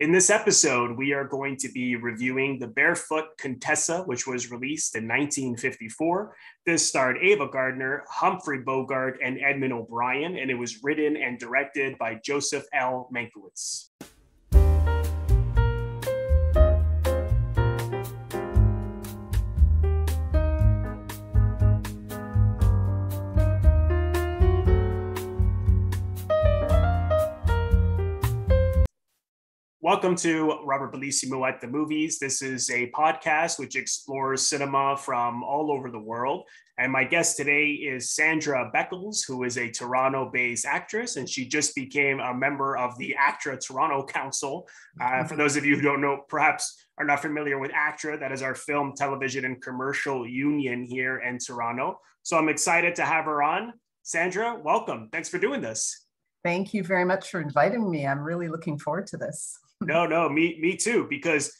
In this episode, we are going to be reviewing The Barefoot Contessa, which was released in 1954. This starred Ava Gardner, Humphrey Bogart, and Edmond O'Brien, and it was written and directed by Joseph L. Mankiewicz. Welcome to Robert Bellissimo at the Movies. This is a podcast which explores cinema from all over the world. And my guest today is Sandra Beckles, who is a Toronto-based actress, and she just became a member of the ACTRA Toronto Council. For those of you who don't know, perhaps are not familiar with ACTRA, that is our film, television, and commercial union here in Toronto. So I'm excited to have her on. Sandra, welcome. Thanks for doing this. Thank you very much for inviting me. I'm really looking forward to this. No, me too, because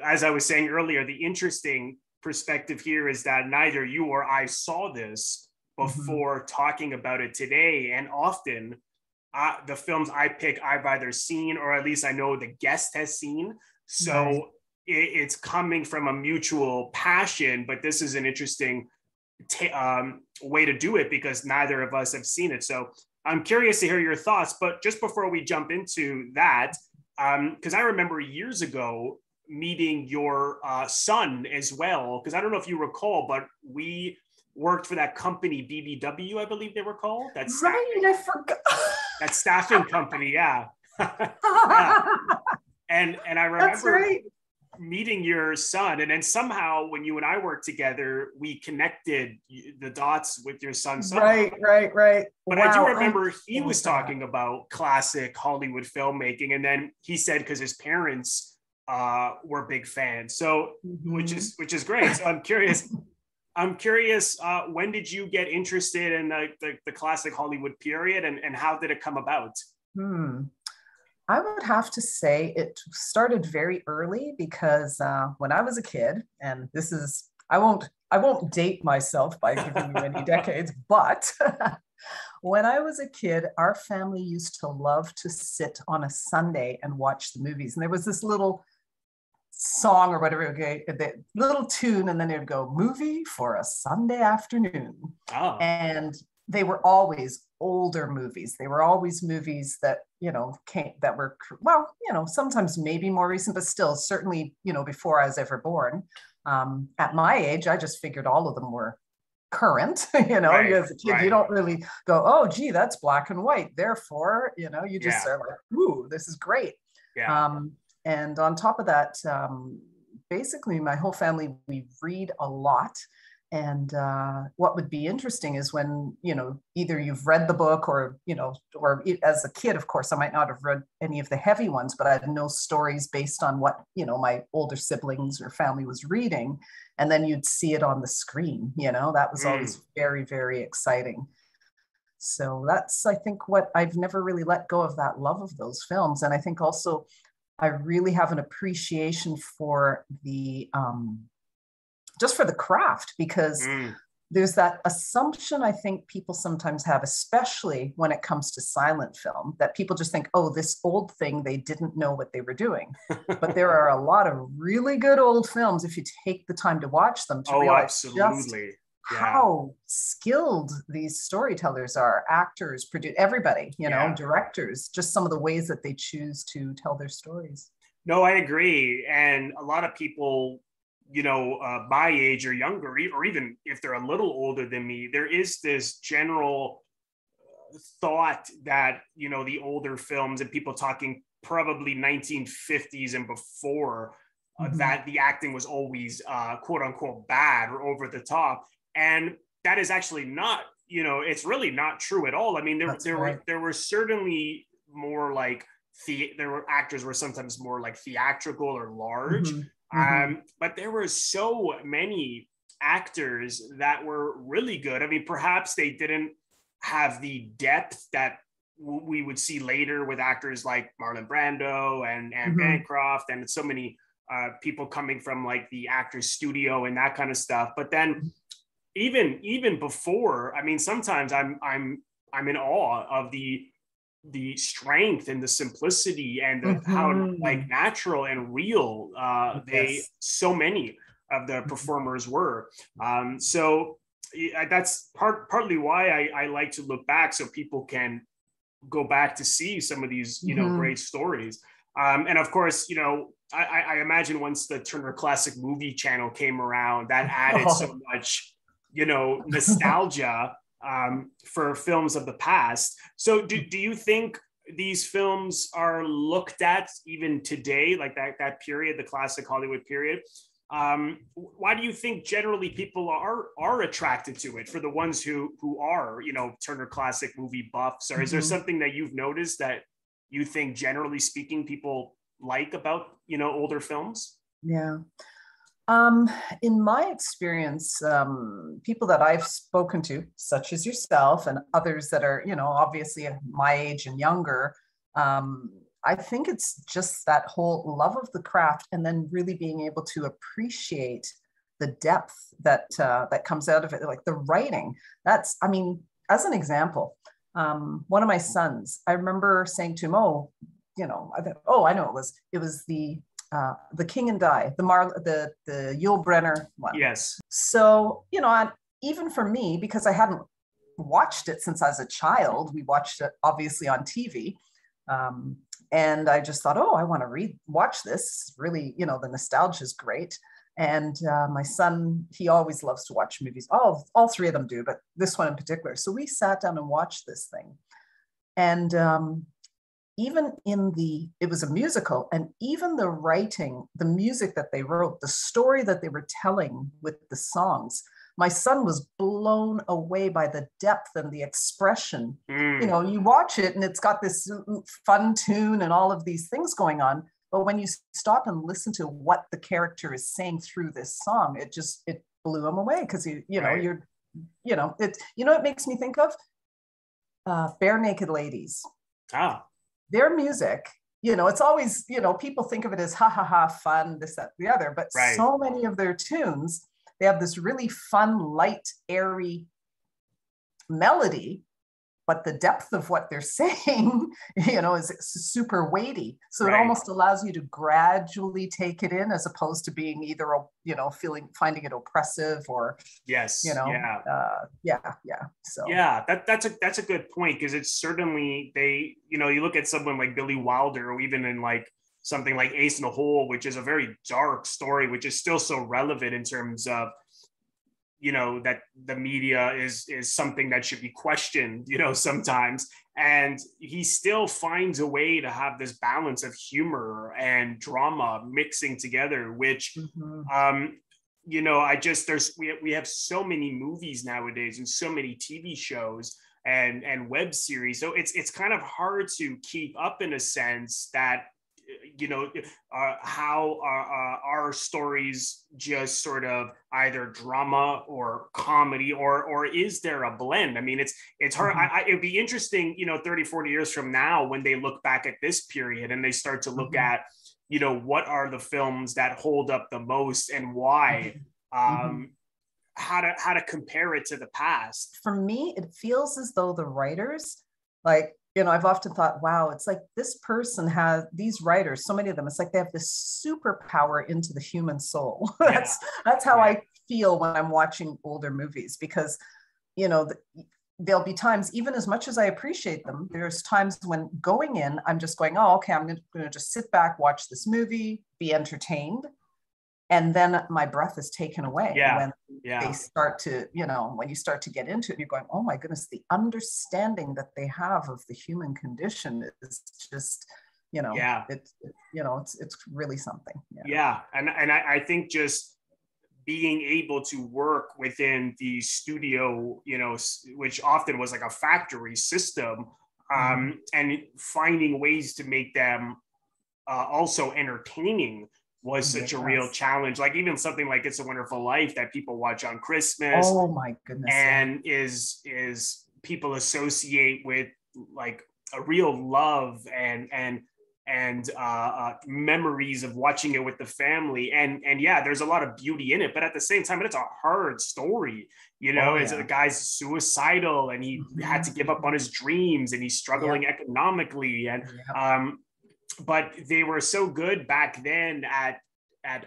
as I was saying earlier, the interesting perspective here is that neither you or I saw this before talking about it today. And often the films I pick, I've either seen, or at least I know the guest has seen. So it's coming from a mutual passion, but this is an interesting way to do it because neither of us have seen it. So I'm curious to hear your thoughts, but just before we jump into that, because I remember years ago meeting your son as well, because I don't know if you recall, but we worked for that company, BBW, I believe they were called. That's right, I forgot. That staffing company, yeah. Yeah. And I remember meeting your son, and then somehow when you and I worked together, we connected the dots with your son. Right. But wow. I do remember he was talking about classic Hollywood filmmaking, and then he said because his parents were big fans, so which is great. So I'm curious. When did you get interested in the classic Hollywood period, and how did it come about? I would have to say it started very early because when I was a kid, and this is, I won't date myself by giving you any decades, but when I was a kid, our family used to love to sit on a Sunday and watch the movies. And there was this little song or whatever, the little tune, and then it would go, movie for a Sunday afternoon. Oh. And they were always older movies. They were always movies that, that were, sometimes maybe more recent, but still certainly, before I was ever born. At my age, I just figured all of them were current, right, as a kid, right. You don't really go, oh, gee, that's black and white. Therefore, you just are like, ooh, this is great. Yeah. And on top of that, basically my whole family, we read a lot. And what would be interesting is when, either you've read the book or as a kid, of course, I might not have read any of the heavy ones, but I'd know stories based on what, my older siblings or family was reading. And then you'd see it on the screen, that was always very, very exciting. So that's, I think, what I've never really let go of, that love of those films. And I think also I really have an appreciation for the, just for the craft, because there's that assumption I think people sometimes have, especially when it comes to silent film, that people just think, oh, this old thing, they didn't know what they were doing. But there are a lot of really good old films, if you take the time to watch them, to realize just how skilled these storytellers are, actors, everybody, directors, just some of the ways that they choose to tell their stories. No, I agree. And a lot of people, my age or younger, or even if they're a little older than me, there is this general thought that, the older films, and people talking probably 1950s and before, that the acting was always quote unquote bad or over the top. And that is actually not, it's really not true at all. I mean, there were certainly more like, there were actors were sometimes more like theatrical or large. But there were so many actors that were really good. I mean, perhaps they didn't have the depth that we would see later with actors like Marlon Brando and Bancroft, and so many people coming from like the Actors Studio and that kind of stuff. But then even before, I mean, sometimes I'm in awe of the the strength and the simplicity and the, how Mhm. like natural and real they Yes. so many of the Mhm. performers were. So that's partly why I like to look back so people can go back to see some of these, you know, Mhm. great stories. And of course, you know, I imagine once the Turner Classic Movie Channel came around, that added Oh. so much, you know, nostalgia for films of the past. So do you think these films are looked at even today, like that period, the classic Hollywood period? Why do you think generally people are attracted to it for the ones who are, you know, Turner Classic movie buffs? Or is there Mhm. something that you've noticed that you think generally speaking people like about, you know, older films? Yeah. Um, in my experience, people that I've spoken to, such as yourself and others that are, you know, obviously my age and younger, I think it's just that whole love of the craft, and then really being able to appreciate the depth that comes out of it, like the writing. That's, I mean, as an example, one of my sons, I remember saying to him, "Oh, you know, I know it was the King and Die, the Yul Brenner one." Yes. So, you know, even for me, because I hadn't watched it since I was a child, we watched it obviously on TV. Um, and I just thought, oh, I want to watch this. Really, you know, the nostalgia is great. And my son, he always loves to watch movies. All three of them do, but this one in particular. So we sat down and watched this thing. And even it was a musical, and even the writing, the music that they wrote, the story that they were telling with the songs, my son was blown away by the depth and the expression. You know, you watch it and it's got this fun tune and all of these things going on, but when you stop and listen to what the character is saying through this song, it blew him away, because Right. it makes me think of Bare Naked Ladies. Ah, Their music, it's always, people think of it as ha ha ha fun, this, that, the other, but right. so many of their tunes, they have this really fun, light, airy melody, but the depth of what they're saying, is super weighty. So it Right. almost allows you to gradually take it in, as opposed to being either, finding it oppressive or, Yes. Yeah. yeah, yeah. So, Yeah, that's a good point, because it's certainly they, you know, you look at someone like Billy Wilder, or even in like something like Ace in the Hole, which is a very dark story, which is still so relevant in terms of, you know, that the media is something that should be questioned, you know, sometimes. And he still finds a way to have this balance of humor and drama mixing together, which mhm. um you know, we have so many movies nowadays and so many TV shows and web series, so it's kind of hard to keep up, in a sense that, you know, how our stories just sort of either drama or comedy, or is there a blend? I mean, it's hard. Mhm. It'd be interesting, you know, 30-40 years from now, when they look back at this period and they start to look Mhm. at, you know, what are the films that hold up the most and why, Mhm. Mhm. um how to compare it to the past. For me, it feels as though the writers, like, I've often thought, wow, it's like this person has these writers, so many of them, it's like they have this superpower into the human soul. Yeah. That's how Right. I feel when I'm watching older movies, because, you know, there'll be times, even as much as I appreciate them, there's times when going in, I'm just going, oh, okay, I'm going to just sit back, watch this movie, be entertained, and then my breath is taken away Yeah. when they Yeah. start to, when you start to get into it, and you're going, oh my goodness, the understanding that they have of the human condition is just, Yeah. it's really something. Yeah. Yeah. And I think just being able to work within the studio, you know, which often was like a factory system, Mm-hmm. and finding ways to make them also entertaining was such a real Yes. challenge. Like even something like It's a Wonderful Life that people watch on Christmas Oh my goodness. Yeah. and is people associate with like a real love and memories of watching it with the family. And yeah, there's a lot of beauty in it, but at the same time, it's a hard story. You know, it's a guy's suicidal and he had to give up on his dreams and he's struggling economically. And but they were so good back then at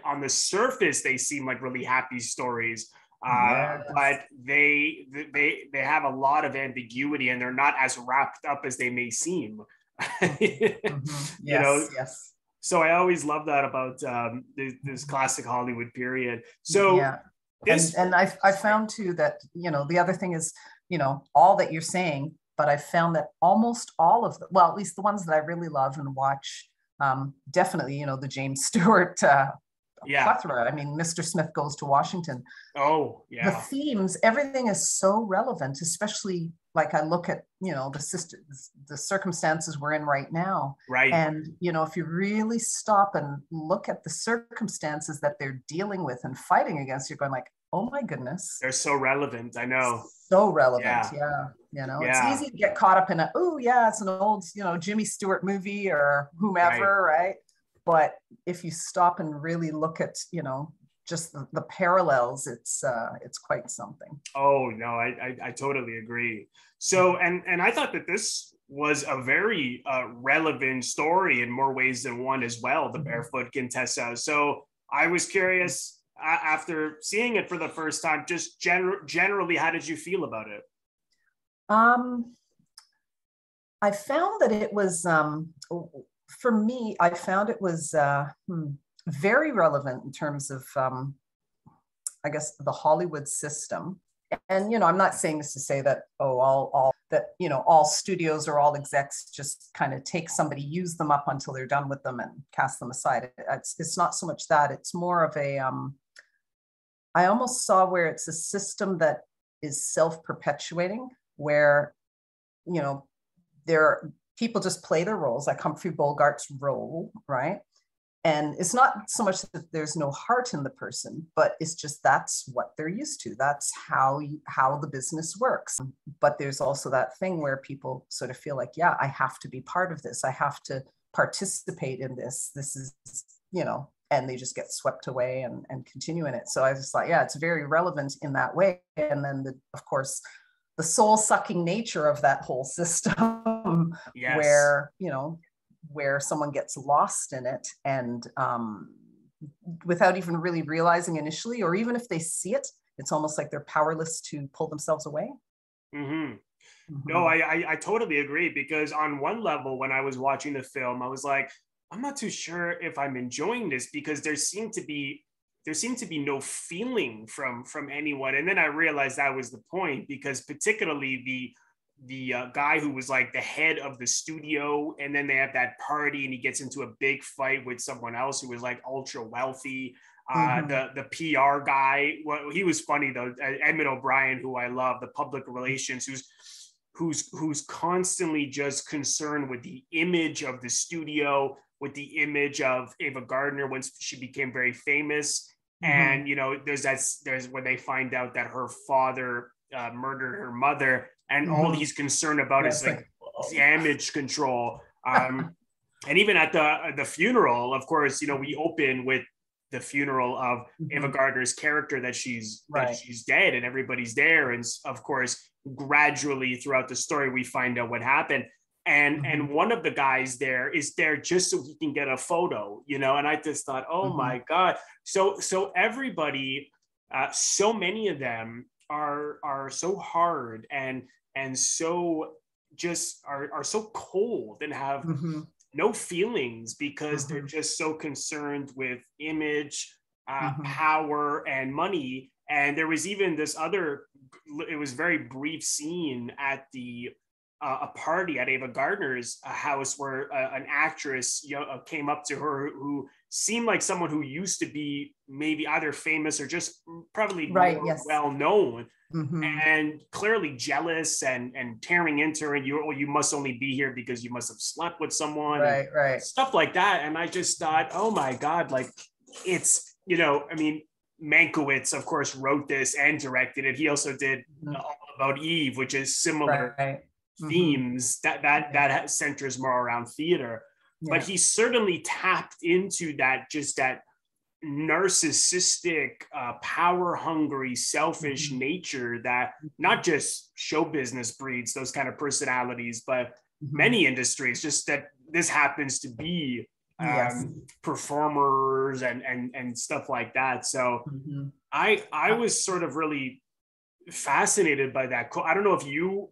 on the surface, they seem like really happy stories. But they have a lot of ambiguity and they're not as wrapped up as they may seem. You know, so I always love that about this classic Hollywood period. So and I found too that, you know, the other thing is, you know, all that you're saying, but I found that almost all of them, well, at least the ones that I really love and watch, definitely, you know, the James Stewart plethora. I mean, Mr. Smith Goes to Washington. Oh, yeah. The themes, everything is so relevant, especially like I look at, you know, the circumstances we're in right now. Right. And, you know, if you really stop and look at the circumstances that they're dealing with and fighting against, you're going like, oh my goodness. They're so relevant. I know. So relevant. Yeah. You know, it's easy to get caught up in it's an old, you know, Jimmy Stewart movie or whomever, right? But if you stop and really look at, you know, just the parallels, it's quite something. Oh no, I totally agree. So and I thought that this was a very relevant story in more ways than one as well, the Barefoot Contessa. So I was curious, after seeing it for the first time, just generally, how did you feel about it? I found that it was for me, I found it was very relevant in terms of, I guess, the Hollywood system. And, you know, I'm not saying this to say that, all studios or all execs just kind of take somebody, use them up until they're done with them and cast them aside. It's not so much that. It's more of a, I almost saw where it's a system that is self-perpetuating, where, you know, people just play their roles, like Humphrey Bogart's role, right? And it's not so much that there's no heart in the person, but it's just that's what they're used to. That's how the business works. But there's also that thing where people sort of feel like, yeah, I have to be part of this. I have to participate in this. This is, you know, and they just get swept away and continue in it. So I was just like, yeah, it's very relevant in that way. And then, of course, the soul-sucking nature of that whole system, where, you know, where someone gets lost in it and without even really realizing initially, or even if they see it, it's almost like they're powerless to pull themselves away. No, I totally agree, because on one level, when I was watching the film, I was like, I'm not too sure if I'm enjoying this, because there seemed to be no feeling from anyone. And then I realized that was the point, because particularly the guy who was like the head of the studio, and then they have that party and he gets into a big fight with someone else who was like ultra wealthy. The PR guy, well, he was funny though. Edmond O'Brien, who I love, the public relations, who's constantly just concerned with the image of the studio, with the image of Ava Gardner when she became very famous. And, you know, there's where they find out that her father murdered her mother, and all he's concerned about is like damage control. And even at the funeral, of course, you know, we open with the funeral of Ava Gardner's character, that she's dead and everybody's there. And of course, gradually throughout the story, we find out what happened. And one of the guys there is there just so he can get a photo, you know. And I just thought, oh my God. So everybody, so many of them are so hard and so just are so cold and have no feelings, because they're just so concerned with image, power, and money. And there was even this other, it was very brief scene at a party at Ava Gardner's house, where an actress came up to her who seemed like someone who used to be maybe either famous or just probably well known, and clearly jealous and tearing into her, and you must only be here because you must have slept with someone, stuff like that. And I just thought, oh my God, like, it's, you know, I mean, Mankiewicz, of course, wrote this and directed it. He also did All About Eve, which is similar themes that centers more around theater. but he certainly tapped into that, just that narcissistic, power hungry, selfish nature that not just show business breeds those kind of personalities, but many industries, just that this happens to be performers and stuff like that. So I was sort of really fascinated by that. I don't know if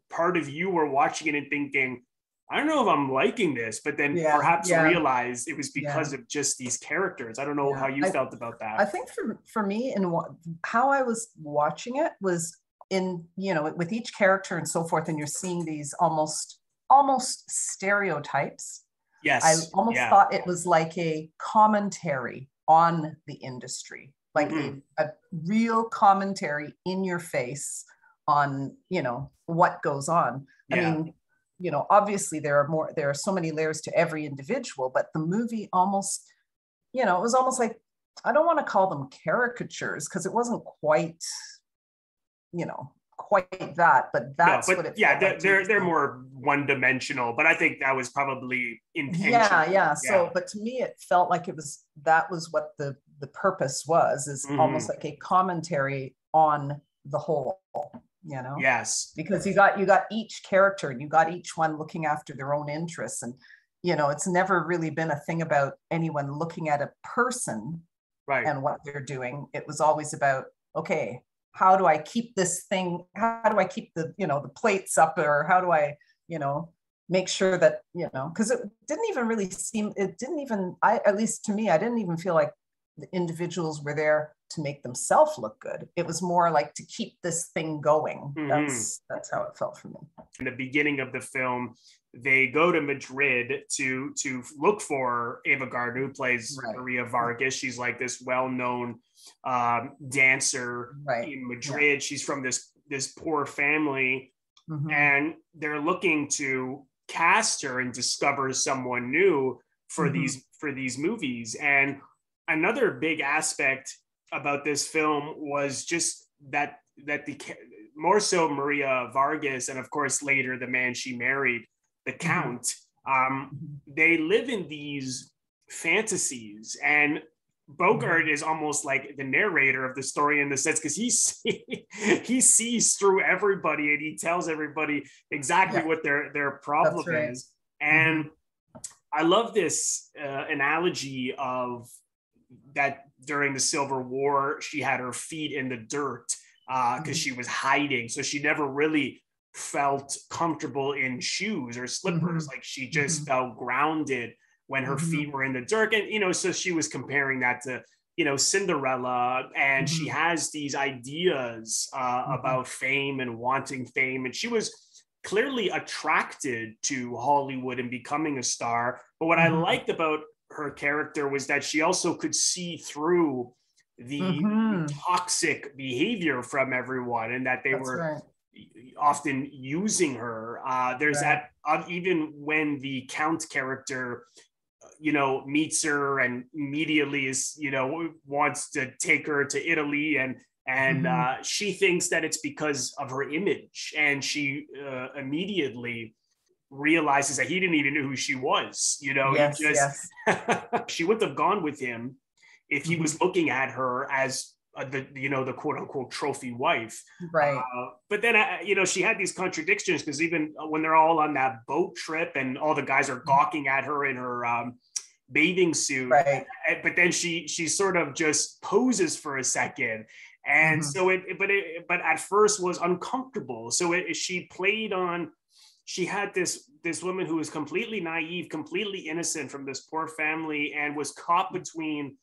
part of you were watching it and thinking, I don't know if I'm liking this, but then perhaps realize it was because of just these characters. I don't know how you felt about that. I think for me, and how I was watching it was in, with each character and so forth, and you're seeing these almost stereotypes. Yes. I almost thought it was like a commentary on the industry, like a real commentary in your face on, what goes on. I mean, obviously there are so many layers to every individual, but the movie almost, it was almost like, I don't want to call them caricatures because it wasn't quite that, but that's what it felt like. They're more one-dimensional, but I think that was probably intentional. So, but to me, it felt like that was what the purpose was, is almost like a commentary on the whole. Yes, because you got each character and you got each one looking after their own interests, and it's never really been a thing about anyone looking at a person and what they're doing. It was always about, okay, how do I keep this thing, how do I keep the the plates up, or how do I make sure that because it didn't even really seem, at least to me, I didn't even feel like the individuals were there to make themselves look good. It was more like to keep this thing going. That's how it felt for me. In the beginning of the film, they go to Madrid to look for Ava Gardner, who plays Maria Vargas. She's like this well-known dancer in Madrid. She's from this poor family, and they're looking to cast her and discover someone new for these movies. And another big aspect about this film was just that the more so Maria Vargas, and of course later the man she married, the Count, they live in these fantasies, and Bogart is almost like the narrator of the story in the sense, because he sees through everybody and he tells everybody exactly what their problem is. And I love this analogy of that during the Civil War, she had her feet in the dirt because she was hiding. So she never really felt comfortable in shoes or slippers. Like she just felt grounded when her feet were in the dirt. And, so she was comparing that to, Cinderella. And she has these ideas about fame and wanting fame. And she was clearly attracted to Hollywood and becoming a star. But what I liked about her character was that she also could see through the toxic behavior from everyone, and that they were often using her. There's that, even when the Count character, meets her and immediately is, wants to take her to Italy, and she thinks that it's because of her image, and she immediately realizes that he didn't even know who she was. She wouldn't have gone with him if he was looking at her as the quote unquote trophy wife. But then, she had these contradictions, because even when they're all on that boat trip and all the guys are gawking at her in her bathing suit, but then she sort of just poses for a second. And so but at first was uncomfortable. So she had this woman who was completely naive, completely innocent from this poor family, and was caught between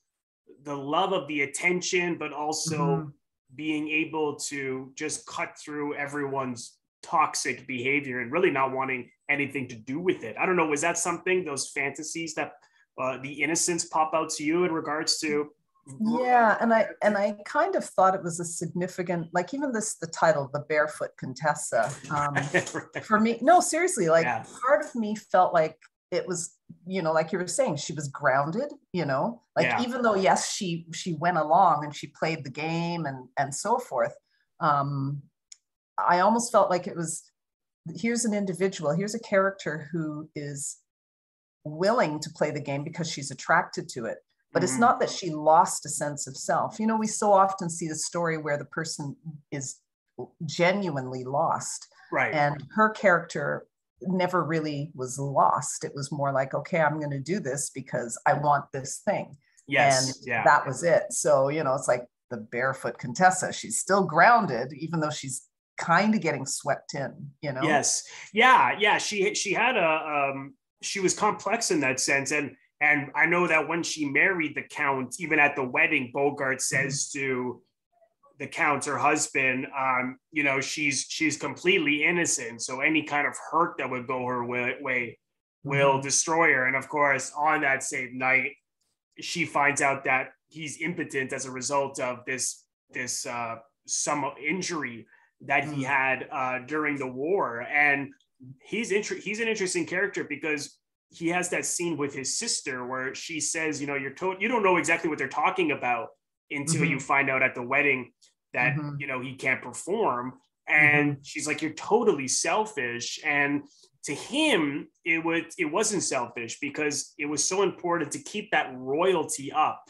the love of the attention, but also being able to just cut through everyone's toxic behavior and really not wanting anything to do with it. I don't know, was that something, those fantasies that the innocence pop out to you in regards to? And I kind of thought it was a significant, like even the title, The Barefoot Contessa, for me, no, seriously, part of me felt like it was, like you were saying, she was grounded, even though, yes, she went along and she played the game and so forth. I almost felt like it was, here's an individual, here's a character who is willing to play the game because she's attracted to it. But it's Mhm. not that she lost a sense of self. You know, we so often see the story where the person is genuinely lost. Right. And her character never really was lost. It was more like, okay, I'm going to do this because I want this thing. Yes. And Yeah. that was it. So, you know, it's like the barefoot Contessa. She's still grounded, even though she's kind of getting swept in, you know? Yes. Yeah. Yeah. She had she was complex in that sense. And I know that when she married the Count, even at the wedding, Bogart says to the Count, her husband, you know, she's completely innocent. So any kind of hurt that would go her way will destroy her. And of course, on that same night, she finds out that he's impotent as a result of this some injury that he had during the war. And he's an interesting character because he has that scene with his sister where she says, you know, you don't know exactly what they're talking about until you find out at the wedding that, you know, he can't perform. And she's like, you're totally selfish. And to him, it wasn't selfish because it was so important to keep that royalty up,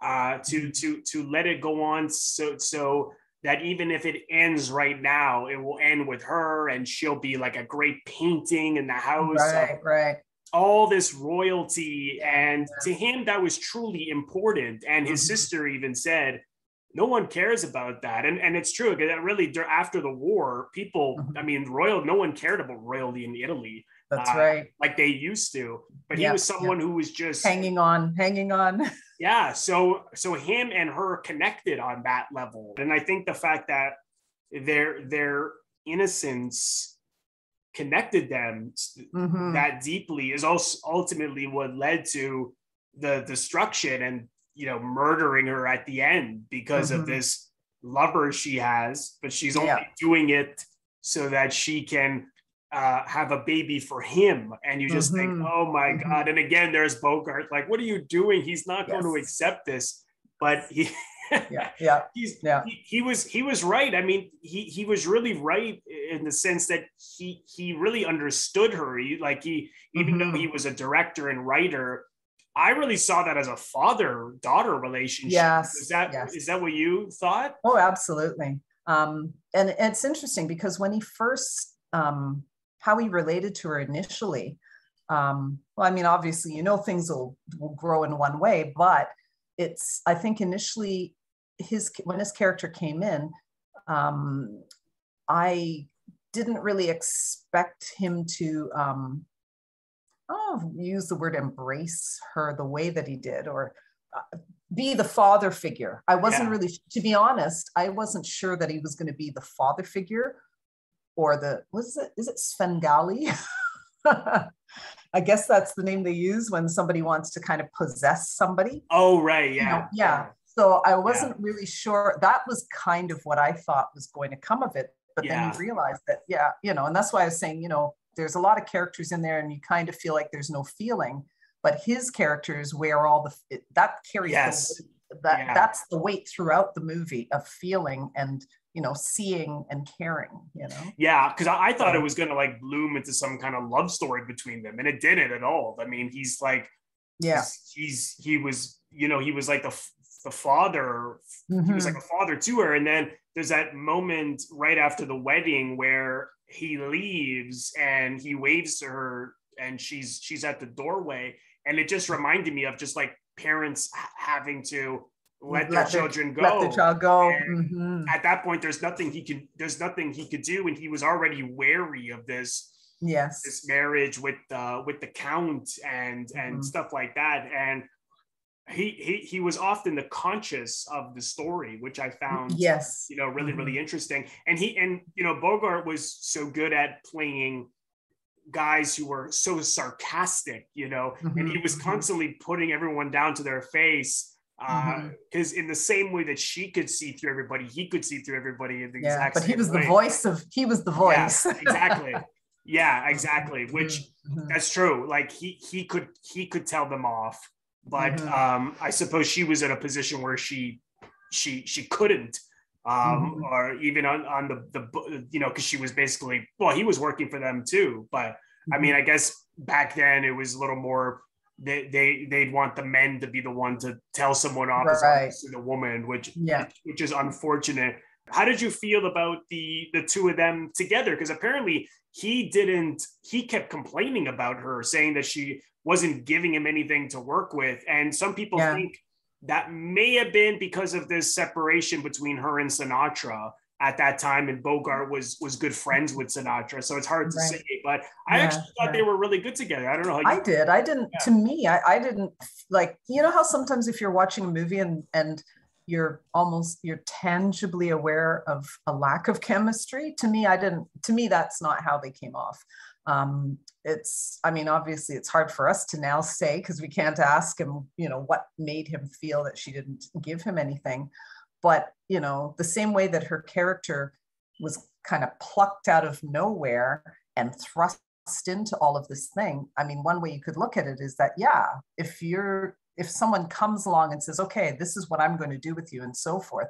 to let it go on so that even if it ends right now, it will end with her and she'll be like a great painting in the house. Right. All this royalty. And to him, that was truly important. And his sister even said, no one cares about that. And it's true, because that really, after the war, people, I mean, no one cared about royalty in Italy. That's right. Like they used to. But he was someone who was just hanging on. Yeah. So him and her connected on that level. And I think the fact that their innocence connected them that deeply is also ultimately what led to the destruction and, you know, murdering her at the end because of this lover she has, but she's only doing it so that she can have a baby for him. And you just think, oh my God. And again, there's Bogart, like, what are you doing? He's not going to accept this. But he he was right. I mean, he was really right in the sense that he really understood her. Even though he was a director and writer, I really saw that as a father-daughter relationship. Yes. Is that what you thought? Oh, absolutely. And it's interesting because when he first, how he related to her initially, well, I mean, obviously, you know, things will grow in one way, but I think initially when his character came in, I didn't really expect him to, use the word embrace her the way that he did, or be the father figure. I wasn't really, to be honest, I wasn't sure that he was going to be the father figure or is it Svengali? I guess that's the name they use when somebody wants to kind of possess somebody. Oh, right. Yeah. You know, yeah. So I wasn't really sure. That was kind of what I thought was going to come of it. But then you realize that, you know, and that's why I was saying, you know, there's a lot of characters in there and you kind of feel like there's no feeling, but his characters where that carries that's the weight throughout the movie of feeling and, you know, seeing and caring, you know? Yeah, because I thought it was going to like bloom into some kind of love story between them, and it didn't at all. I mean, he's like, he was, you know, he was like the father. He was like a father to her, and then there's that moment right after the wedding where he leaves and he waves to her, and she's at the doorway, and it just reminded me of just like parents having to let their children go. Let the child go. At that point, there's nothing he could do, and he was already wary of this marriage with the Count and stuff like that. And he was often the conscious of the story, which I found you know, really really interesting. And you know, Bogart was so good at playing guys who were so sarcastic, you know, and he was constantly putting everyone down to their face. Because in the same way that she could see through everybody, he could see through everybody in the exact same way. But he was the voice. Yeah, exactly. Which that's true. Like he could tell them off, but I suppose she was in a position where she couldn't, or even on the you know, because she was basically, well, he was working for them too. But I mean, I guess back then it was a little more, they'd want the men to be the one to tell someone off as opposed to the woman, which is unfortunate. How did you feel about the two of them together? Because apparently he kept complaining about her, saying that she wasn't giving him anything to work with. And some people think that may have been because of this separation between her and Sinatra at that time, and Bogart was good friends with Sinatra, so it's hard to say, but I actually thought they were really good together. I don't know how you I didn't to me, I didn't, like, you know how sometimes if you're watching a movie and you're tangibly aware of a lack of chemistry, to me that's not how they came off. I mean, obviously it's hard for us to now say, because we can't ask him, you know, what made him feel that she didn't give him anything. But, you know, the same way that her character was kind of plucked out of nowhere and thrust into all of this thing. I mean, one way you could look at it is that, if someone comes along and says, okay, this is what I'm going to do with you and so forth,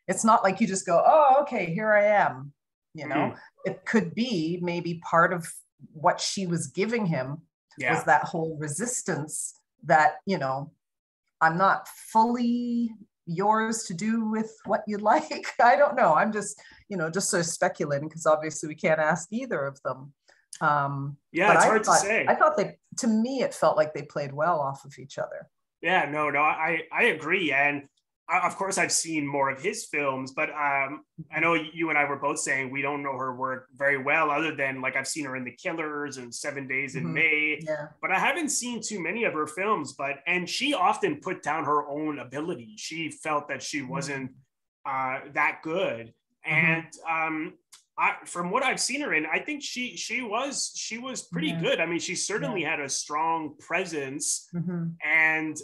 it's not like you just go, oh, okay, here I am. You know, it could be maybe part of what she was giving him was that whole resistance that, you know, I'm not fully yours to do with what you like. I don't know. I'm just sort of speculating, because obviously we can't ask either of them. It's hard to say. I thought to me, it felt like they played well off of each other. Yeah, no, I agree. And of course, I've seen more of his films, but I know you and I were both saying we don't know her work very well, other than like I've seen her in The Killers and 7 Days in May, but I haven't seen too many of her films. And she often put down her own ability. She felt that she wasn't that good, and from what I've seen her in, I think she was pretty good. I mean, she certainly had a strong presence, and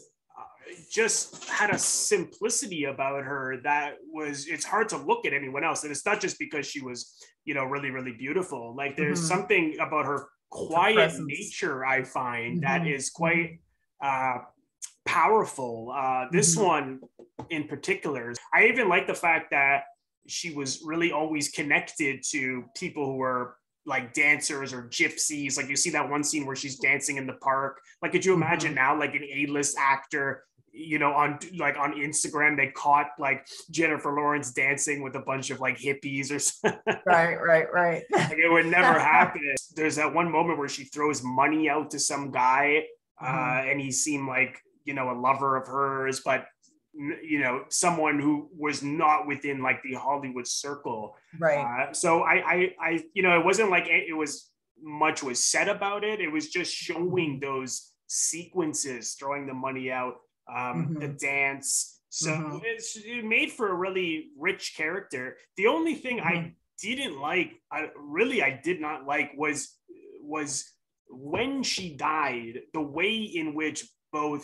just had a simplicity about her that it's hard to look at anyone else. And it's not just because she was, you know, really, really beautiful. Like there's something about her quiet nature, I find, that is quite powerful. This one in particular, I even like the fact that she was really always connected to people who were like dancers or gypsies. Like you see that one scene where she's dancing in the park. Like, could you imagine now, like an A-list actor, you know, on Instagram, they caught like Jennifer Lawrence dancing with a bunch of like hippies or something. Right. Like, it would never happen. There's that one moment where she throws money out to some guy, and he seemed like, you know, a lover of hers, but, you know, someone who was not within like the Hollywood circle. Right. So I, you know, it wasn't like it was much was said about it. It was just showing those sequences, throwing the money out, the dance. So it made for a really rich character. The only thing I did not like was when she died, the way in which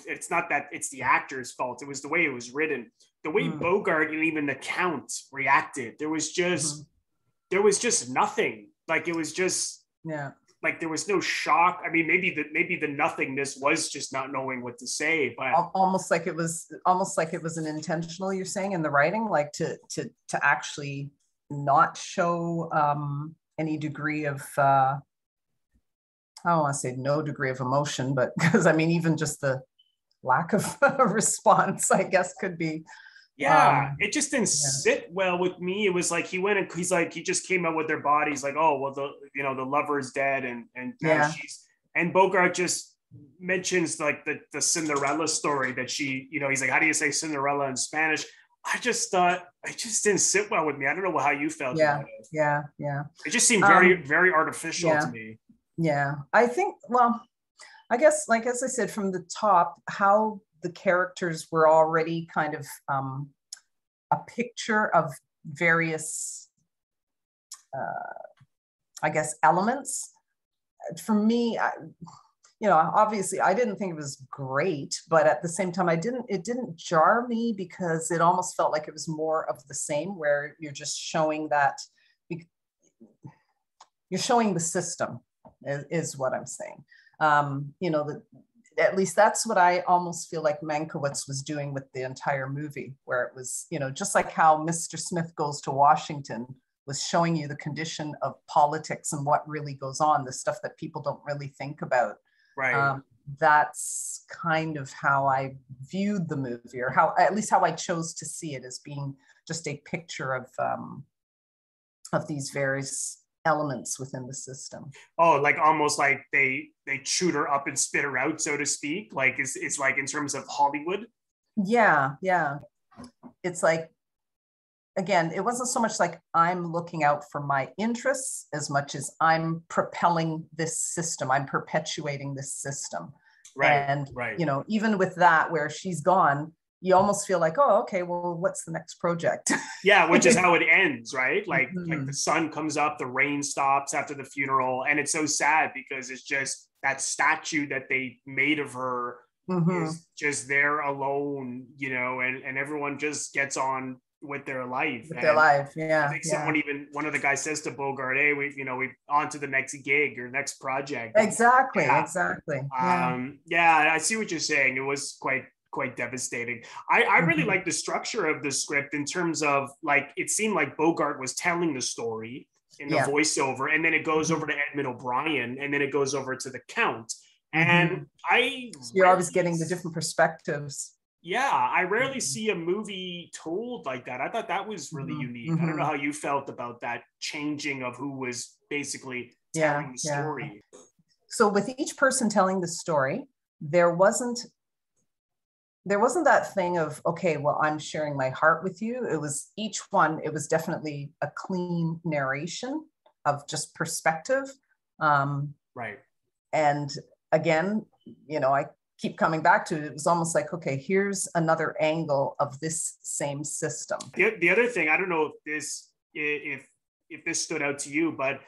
it's not that it's the actor's fault, it was the way it was written, the way Bogart and even the Count reacted. There was just nothing. Like it was just like there was no shock. I mean, maybe the nothingness was just not knowing what to say, but almost like it was an intentional, you're saying, in the writing, like to actually not show any degree of I don't want to say no degree of emotion, but because I mean, even just the lack of response, I guess, could be. It just didn't sit well with me. It was like he went and he just came out with their bodies, like, oh, well, the lover's dead, and now and Bogart just mentions like the Cinderella story that she, you know, he's like, how do you say Cinderella in Spanish? I just thought it just didn't sit well with me. I don't know how you felt about it. Yeah. It just seemed very, very artificial to me. Yeah, I think, well, I guess, like, as I said, from the top, how the characters were already kind of a picture of various, I guess, elements. For me, you know, obviously I didn't think it was great, but at the same time, it didn't jar me, because it almost felt like it was more of the same, where you're just showing that you're showing the system. Is what I'm saying. You know, at least that's what I almost feel like Mankiewicz was doing with the entire movie, where it was, you know, just like how Mr. Smith goes to Washington was showing you the condition of politics and what really goes on, the stuff that people don't really think about. Right. That's kind of how I viewed the movie, or how, at least how I chose to see it, as being just a picture of these various elements within the system. Oh, like almost like they chewed her up and spit her out, so to speak. Like it's like in terms of Hollywood. Yeah. It's like, again, it wasn't so much like I'm looking out for my interests as much as I'm propelling this system. I'm perpetuating this system. Right. And, right. you know, even with that, where she's gone, you almost feel like, oh, okay, well, what's the next project? Yeah, which is how it ends, right? Like, Mm-hmm. like the sun comes up, the rain stops after the funeral. And it's so sad because it's just that statue that they made of her Mm-hmm. is just there alone, you know, and everyone just gets on with their life. With their life, yeah. I think someone, even one of the guys says to Bogart, hey, we on to the next gig or next project. Exactly. Yeah. Yeah, I see what you're saying. It was quite devastating. I really like the structure of the script in terms of, like, it seemed like Bogart was telling the story in the voiceover, and then it goes over to Edmond O'Brien, and then it goes over to the Count. And you're always getting the different perspectives. Yeah, I rarely see a movie told like that. I thought that was really unique. I don't know how you felt about that changing of who was basically telling the story. So with each person telling the story, there wasn't that thing of, okay, well, I'm sharing my heart with you. It was each one, it was definitely a clean narration of just perspective. Right. And again, you know, I keep coming back to it. It was almost like, okay, here's another angle of this same system. The other thing, I don't know if this stood out to you, but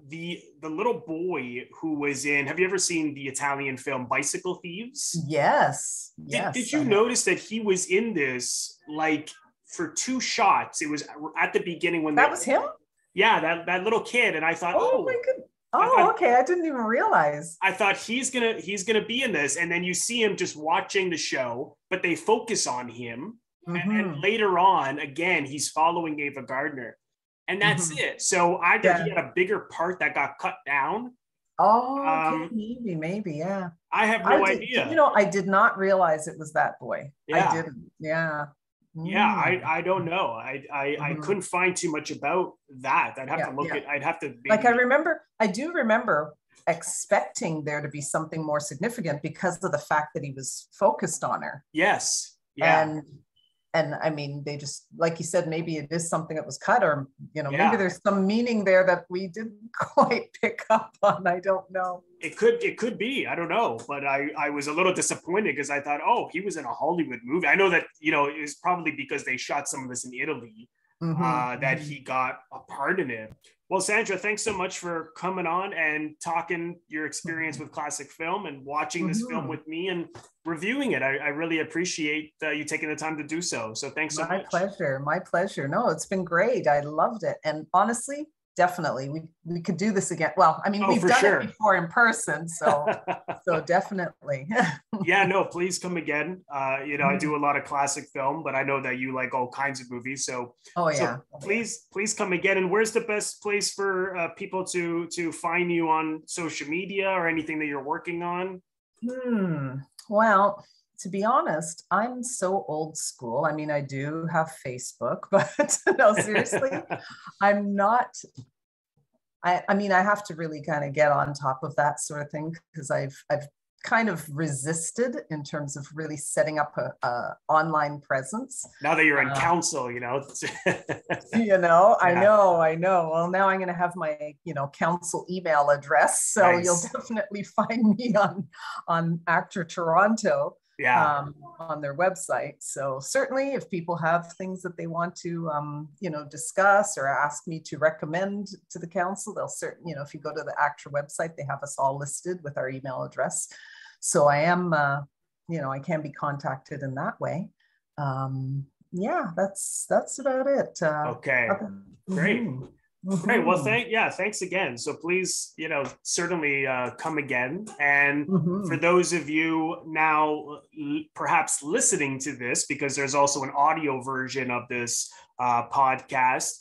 the little boy who was in, have you ever seen the Italian film Bicycle Thieves? Yes. Did you notice that he was in this, like, for 2 shots? It was at the beginning when that was him? Yeah, that little kid. And I thought, oh my goodness. Okay. I didn't even realize. I thought he's gonna be in this, and then you see him just watching the show, but they focus on him, and later on, again, he's following Ava Gardner, and that's it. So either he had a bigger part that got cut down. Oh, okay, maybe, yeah. I have no idea. You know, I did not realize it was that boy. Yeah. I didn't. Yeah. Yeah, I don't know. I couldn't find too much about that. I'd have to look at. I'd have to. Like I do remember expecting there to be something more significant because of the fact that he was focused on her. Yes. Yeah. And I mean, they just, like you said, maybe it is something that was cut, or, you know, maybe there's some meaning there that we didn't quite pick up on. I don't know. It could be. I don't know. But I was a little disappointed because I thought, oh, he was in a Hollywood movie. I know that, you know, it was probably because they shot some of this in Italy that he got a part in it. Well, Sandra, thanks so much for coming on and talking your experience with classic film and watching this film with me and reviewing it. I really appreciate you taking the time to do so. So thanks so much. My pleasure. No, it's been great. I loved it. And honestly, definitely, we could do this again. Well, I mean, we've done it before in person, so definitely. Yeah, no, please come again. You know, I do a lot of classic film, but I know that you like all kinds of movies. So, please come again. And where's the best place for people to find you on social media or anything that you're working on? Well, to be honest, I'm so old school. I mean, I do have Facebook, but no, seriously, I'm not. I mean, I have to really kind of get on top of that sort of thing because I've kind of resisted in terms of really setting up a online presence. Now that you're in council, you know. You know, I know. Well, now I'm going to have my, you know, council email address, so you'll definitely find me on ACTRA Toronto. On their website. So certainly if people have things that they want to, you know, discuss or ask me to recommend to the council, they'll certainly, you know, if you go to the ACTRA website, they have us all listed with our email address. So I am, you know, I can be contacted in that way. Yeah, that's about it. Okay, great. Great. Well, thanks again. So please, you know, certainly come again. And for those of you now perhaps listening to this, because there's also an audio version of this podcast,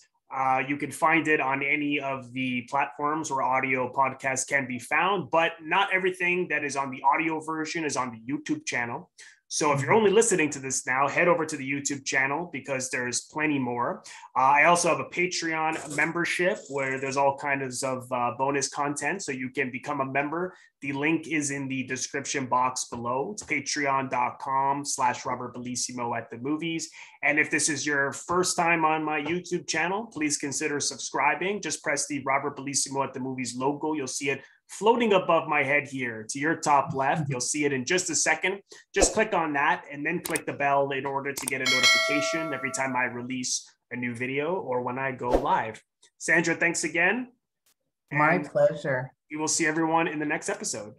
You can find it on any of the platforms where audio podcasts can be found, but not everything that is on the audio version is on the YouTube channel. So if you're only listening to this now, head over to the YouTube channel because there's plenty more. I also have a Patreon membership where there's all kinds of bonus content. So you can become a member. The link is in the description box below. It's patreon.com/Robert Bellissimo at the movies. And if this is your first time on my YouTube channel, please consider subscribing. Just press the Robert Bellissimo at the movies logo. You'll see it floating above my head here to your top left. You'll see it in just a second. Just click on that and then click the bell in order to get a notification every time I release a new video or when I go live. Sandra, thanks again. My pleasure. We will see everyone in the next episode.